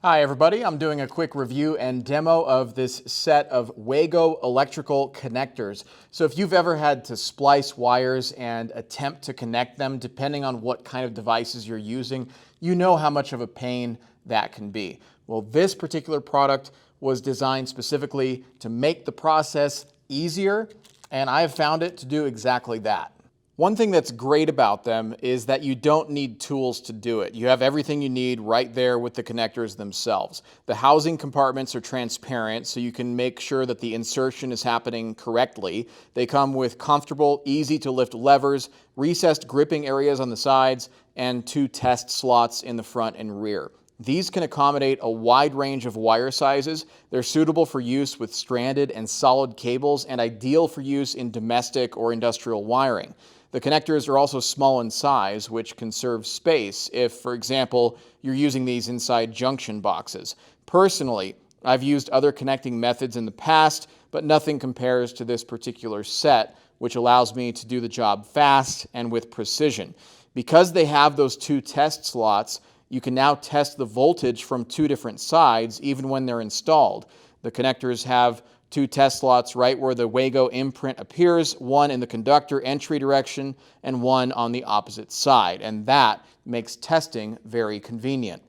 Hi everybody, I'm doing a quick review and demo of this set of WAGO electrical connectors. So if you've ever had to splice wires and attempt to connect them, depending on what kind of devices you're using, you know how much of a pain that can be. Well, this particular product was designed specifically to make the process easier, and I've found it to do exactly that. One thing that's great about them is that you don't need tools to do it. You have everything you need right there with the connectors themselves. The housing compartments are transparent, so you can make sure that the insertion is happening correctly. They come with comfortable, easy to lift levers, recessed gripping areas on the sides, and 2 test slots in the front and rear. These can accommodate a wide range of wire sizes. They're suitable for use with stranded and solid cables and ideal for use in domestic or industrial wiring. The connectors are also small in size, which conserves space if, for example, you're using these inside junction boxes. Personally, I've used other connecting methods in the past, but nothing compares to this particular set, which allows me to do the job fast and with precision. Because they have those 2 test slots, you can now test the voltage from 2 different sides, even when they're installed. The connectors have 2 test slots right where the WAGO imprint appears, one in the conductor entry direction and one on the opposite side, and that makes testing very convenient.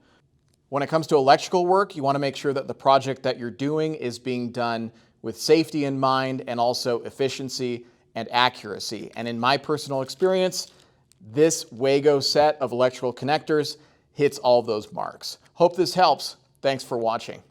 When it comes to electrical work, you want to make sure that the project that you're doing is being done with safety in mind and also efficiency and accuracy. And in my personal experience, this WAGO set of electrical connectors hits all those marks. Hope this helps. Thanks for watching.